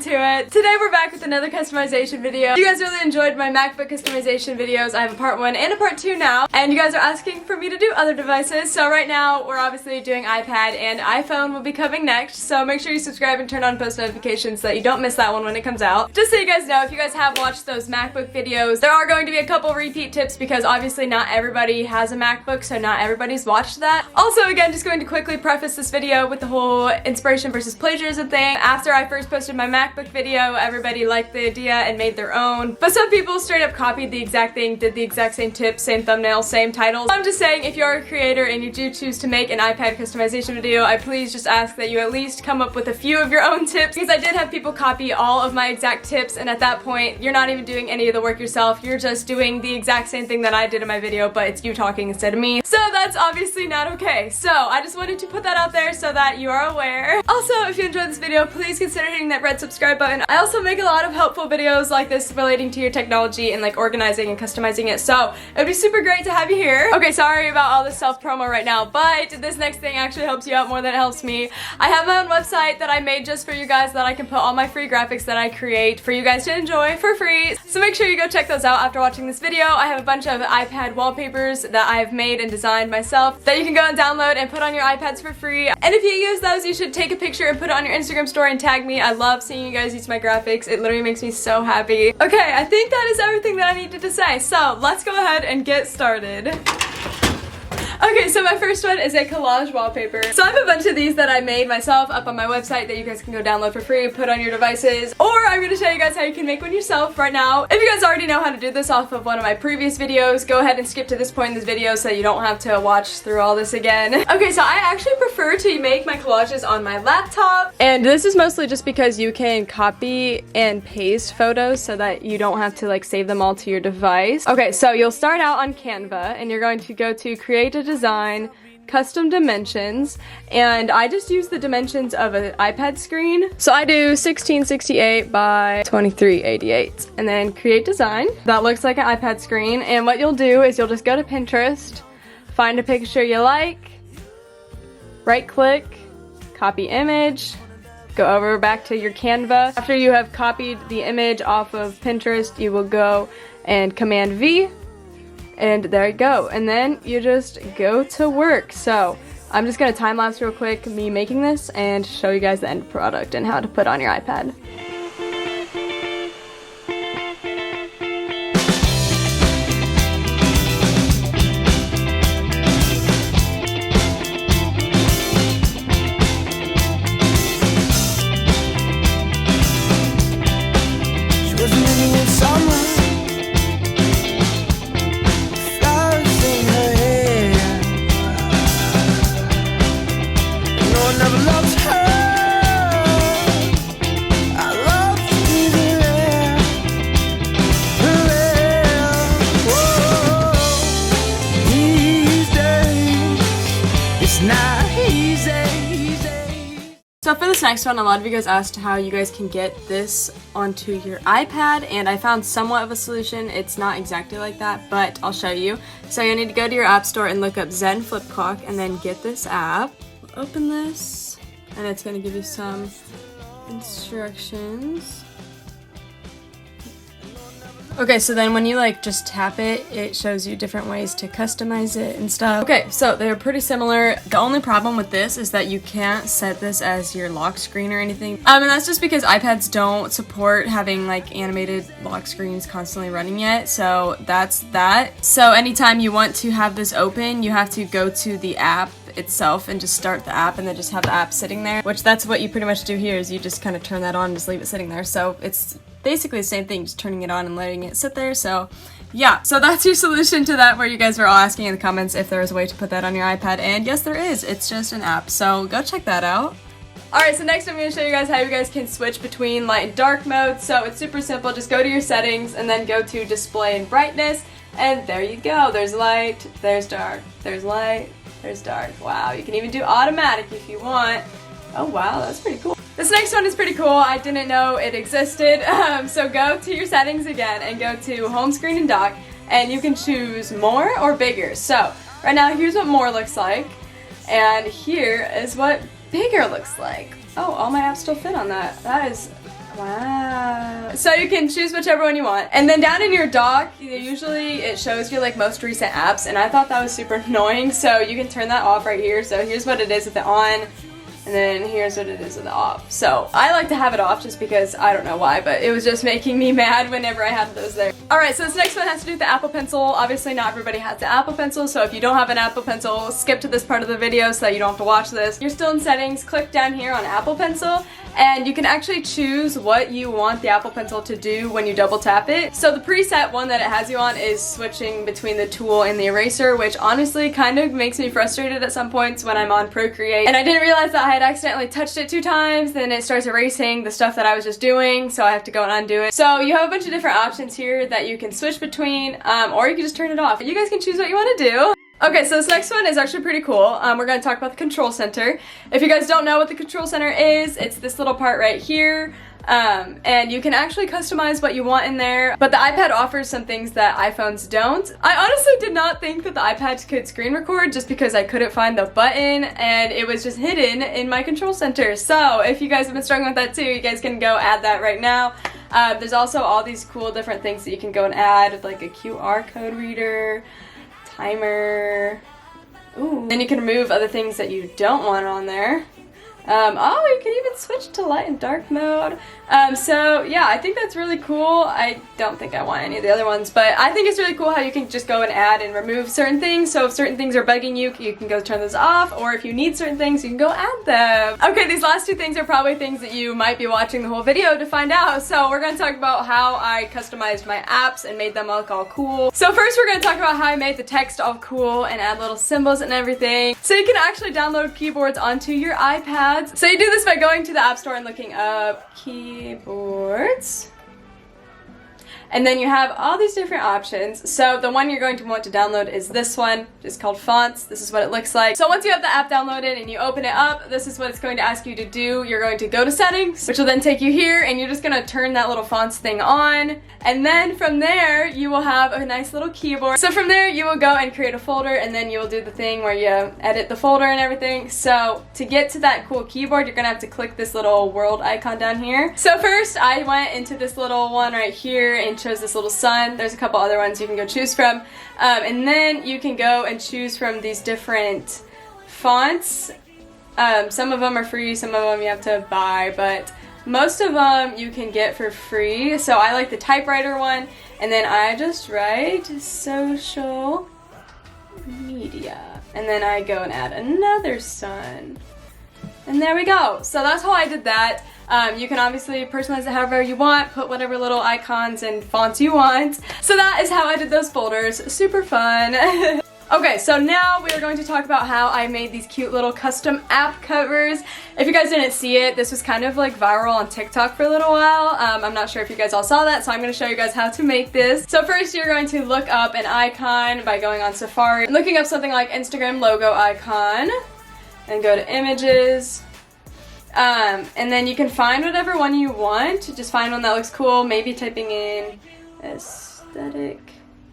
into it. Today we're back with another customization video. You guys really enjoyed my MacBook customization videos. I have a part 1 and a part 2 now, and you guys are asking for me to do other devices. So right now we're obviously doing iPad, and iPhone will be coming next. So make sure you subscribe and turn on post notifications so that you don't miss that one when it comes out. Just so you guys know, if you guys have watched those MacBook videos, there are going to be a couple repeat tips because obviously not everybody has a MacBook, so not everybody's watched that. Also, again, just going to quickly preface this video with the whole inspiration versus plagiarism thing. After I first posted my MacBook video, everybody liked the idea and made their own, but some people straight up copied the exact thing, did the exact same tips, same thumbnail, same titles. I'm just saying, if you're a creator and you do choose to make an iPad customization video, I please just ask that you at least come up with a few of your own tips, because I did have people copy all of my exact tips, and at that point, you're not even doing any of the work yourself, you're just doing the exact same thing that I did in my video, but it's you talking instead of me. So that's obviously not okay. So I just wanted to put that out there so that you are aware. Also, if you enjoyed this video, please consider hitting that red subscribe button. I also make a lot of helpful videos like this relating to your technology and like organizing and customizing it, so it would be super great to have you here. Okay, sorry about all this self-promo right now, but this next thing actually helps you out more than it helps me. I have my own website that I made just for you guys that I can put all my free graphics that I create for you guys to enjoy for free. So make sure you go check those out after watching this video. I have a bunch of iPad wallpapers that I have made and designed myself that you can go and download and put on your iPads for free. And if you use those, you should take a picture and put it on your Instagram story and tag me. I love seeing you guys use my graphics. It literally makes me so happy. Okay, I think that is everything that I needed to say. So let's go ahead and get started. Okay, so my first one is a collage wallpaper. So I have a bunch of these that I made myself up on my website that you guys can go download for free, put on your devices, or I'm going to show you guys how you can make one yourself right now. If you guys already know how to do this off of one of my previous videos, go ahead and skip to this point in this video so you don't have to watch through all this again. Okay, so I actually prefer to make my collages on my laptop, and this is mostly just because you can copy and paste photos so that you don't have to like save them all to your device. Okay, so you'll start out on Canva, and you're going to go to create a design, custom dimensions, and I just use the dimensions of an iPad screen. So I do 1668 by 2388, and then create design. That looks like an iPad screen, and what you'll do is you'll just go to Pinterest, find a picture you like, right click, copy image, go over back to your Canva. After you have copied the image off of Pinterest, you will go and Command V, and there you go, and then you just go to work. So I'm just gonna time lapse real quick me making this and show you guys the end product and how to put on your iPad. So for this next one, a lot of you guys asked how you guys can get this onto your iPad, and I found somewhat of a solution. It's not exactly like that, but I'll show you. So you need to go to your app store and look up Zen Flip Clock, and then get this app. Open this, and it's going to give you some instructions. Okay, so then when you like just tap it, it shows you different ways to customize it and stuff. Okay, so they're pretty similar. The only problem with this is that you can't set this as your lock screen or anything. And that's just because iPads don't support having like animated lock screens constantly running yet, so that's that. So anytime you want to have this open, you have to go to the app itself and just start the app and then just have the app sitting there, which that's what you pretty much do here, is you just kind of turn that on and just leave it sitting there. So it's basically the same thing, just turning it on and letting it sit there. So yeah, so that's your solution to that, where you guys were all asking in the comments if there was a way to put that on your iPad, and yes there is. It's just an app, so go check that out. Alright, so next I'm going to show you guys how you guys can switch between light and dark mode. So it's super simple. Just go to your settings and then go to display and brightness, and there you go. There's light, there's dark, there's light, there's dark. Wow, you can even do automatic if you want. Oh wow, that's pretty cool. This next one is pretty cool. I didn't know it existed. So go to your settings again and go to Homescreen and Dock, and you can choose more or bigger. So right now here's what more looks like, and here is what bigger looks like. Oh, all my apps still fit on that. That is Wow. So you can choose whichever one you want. And then down in your dock, usually it shows you like most recent apps, and I thought that was super annoying, so you can turn that off right here. So here's what it is with it on, and then here's what it is with it off. So I like to have it off just because I don't know why, but it was just making me mad whenever I had those there. Alright, so this next one has to do with the Apple Pencil. Obviously not everybody has the Apple Pencil, so if you don't have an Apple Pencil, skip to this part of the video so that you don't have to watch this. You're still in settings, click down here on Apple Pencil, and you can actually choose what you want the Apple Pencil to do when you double tap it. So the preset one that it has you on is switching between the tool and the eraser, which honestly kind of makes me frustrated at some points when I'm on Procreate. And I didn't realize that I had accidentally touched it 2 times, then it starts erasing the stuff that I was just doing, so I have to go and undo it. So you have a bunch of different options here that you can switch between, or you can just turn it off. You guys can choose what you want to do. Okay, so this next one is actually pretty cool. We're going to talk about the control center. If you guys don't know what the control center is, it's this little part right here. And you can actually customize what you want in there, but the iPad offers some things that iPhones don't. I honestly did not think that the iPad could screen record just because I couldn't find the button and it was just hidden in my control center. So if you guys have been struggling with that too, you guys can go add that right now. There's also all these cool different things that you can go and add, like a QR code reader, timer. Ooh. Then you can remove other things that you don't want on there. Oh, you can even switch to light and dark mode. So yeah, I think that's really cool. I don't think I want any of the other ones, but I think it's really cool how you can just go and add and remove certain things. So if certain things are bugging you, you can go turn those off, or if you need certain things, you can go add them. Okay, these last 2 things are probably things that you might be watching the whole video to find out. So we're gonna talk about how I customized my apps and made them look all cool. So first we're gonna talk about how I made the text all cool and add little symbols and everything. So you can actually download keyboards onto your iPad. So you do this by going to the App Store and looking up keyboards. And then you have all these different options. So the one you're going to want to download is this one. It's called Fonts. This is what it looks like. So once you have the app downloaded and you open it up, this is what it's going to ask you to do. You're going to go to Settings, which will then take you here, and you're just going to turn that little fonts thing on. And then from there, you will have a nice little keyboard. So from there, you will go and create a folder, and then you will do the thing where you edit the folder and everything. So to get to that cool keyboard, you're going to have to click this little world icon down here. So first, I went into this little one right here and chose this little sun. There's a couple other ones you can go choose from. And then you can go and choose from these different fonts. Some of them are free, some of them you have to buy, but most of them you can get for free. So I like the typewriter one, and then I just write social media. And then I go and add another sun. And there we go. So that's how I did that. You can obviously personalize it however you want, put whatever little icons and fonts you want. So that is how I did those folders. Super fun. Okay, so now we are going to talk about how I made these cute little custom app covers. If you guys didn't see it, this was kind of like viral on TikTok for a little while. I'm not sure if you guys all saw that, so I'm going to show you guys how to make this. So first you're going to look up an icon by going on Safari, looking up something like Instagram logo icon, and go to images. And then you can find whatever one you want. Just find one that looks cool, maybe typing in aesthetic.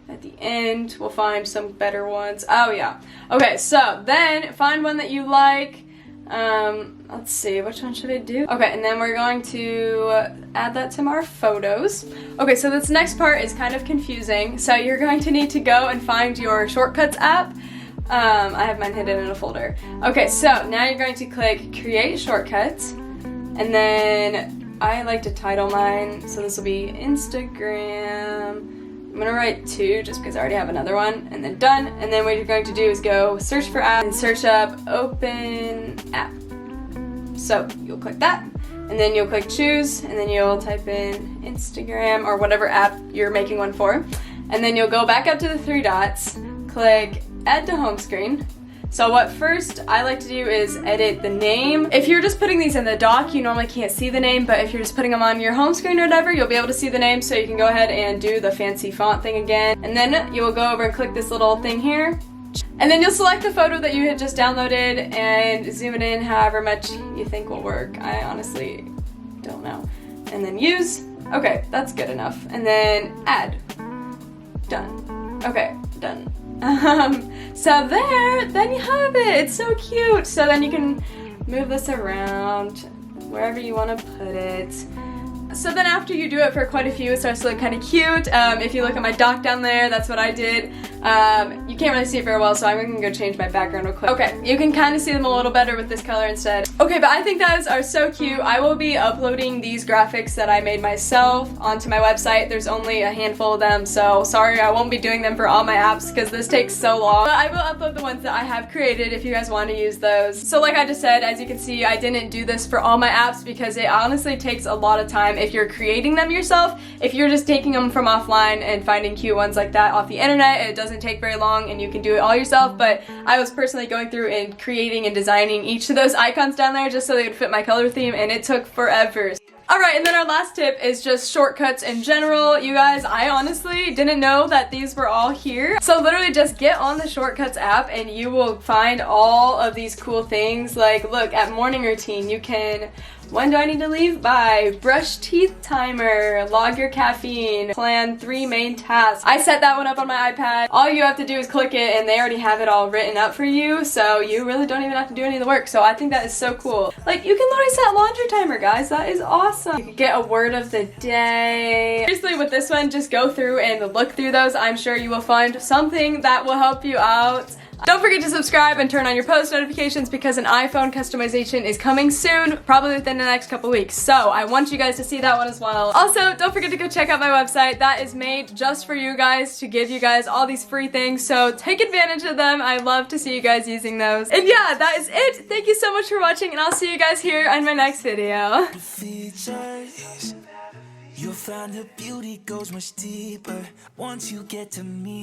At the end, we'll find some better ones. Oh yeah. Okay, so then find one that you like. Let's see, which one should I do? Okay, and then we're going to add that to our photos. Okay, so this next part is kind of confusing. So you're going to need to go and find your shortcuts app. I have mine hidden in a folder. Okay, so now you're going to click create shortcuts, and then I like to title mine, so this will be Instagram. I'm gonna write 2 just because I already have another one, and then done. And then what you're going to do is go search for app and search up open app. So you'll click that, and then you'll click choose, and then you'll type in Instagram or whatever app you're making one for. And then you'll go back up to the 3 dots, click add to home screen. So what first I like to do is edit the name. If you're just putting these in the dock, you normally can't see the name, but if you're just putting them on your home screen or whatever, you'll be able to see the name, so you can go ahead and do the fancy font thing again. And then you will go over and click this little thing here. And then you'll select the photo that you had just downloaded and zoom it in however much you think will work. I honestly don't know. And then use. Okay, that's good enough. And then add. Done. Okay, done. So then you have it. It's so cute. So then you can move this around wherever you want to put it. So then after you do it for quite a few, it starts to look kind of cute. If you look at my dock down there, that's what I did. You can't really see it very well, so I'm gonna go change my background real quick. Okay, you can kind of see them a little better with this color instead. Okay, but I think those are so cute. I will be uploading these graphics that I made myself onto my website. There's only a handful of them, so sorry I won't be doing them for all my apps because this takes so long. But I will upload the ones that I have created if you guys want to use those. So like I just said, as you can see, I didn't do this for all my apps because it honestly takes a lot of time if you're creating them yourself. If you're just taking them from offline and finding cute ones like that off the internet, it doesn't take very long and you can do it all yourself. But I was personally going through and creating and designing each of those icons down there just so they would fit my color theme, and it took forever. Alright, and then our last tip is just shortcuts in general. You guys, I honestly didn't know that these were all here. So literally just get on the Shortcuts app and you will find all of these cool things. Like, look, at morning routine, you can, when do I need to leave by? Brush teeth timer, log your caffeine, plan 3 main tasks. I set that one up on my iPad. All you have to do is click it and they already have it all written up for you, so you really don't even have to do any of the work. So I think that is so cool. Like, you can literally set laundry timer, guys. That is awesome. You can get a word of the day. Seriously, with this one, just go through and look through those. I'm sure you will find something that will help you out. Don't forget to subscribe and turn on your post notifications because an iPhone customization is coming soon, probably within the next couple weeks. So I want you guys to see that one as well. Also, don't forget to go check out my website. That is made just for you guys to give you guys all these free things. So take advantage of them. I love to see you guys using those. And yeah, that is it. Thank you so much for watching and I'll see you guys here in my next video. You'll find the beauty goes much deeper once you get to me.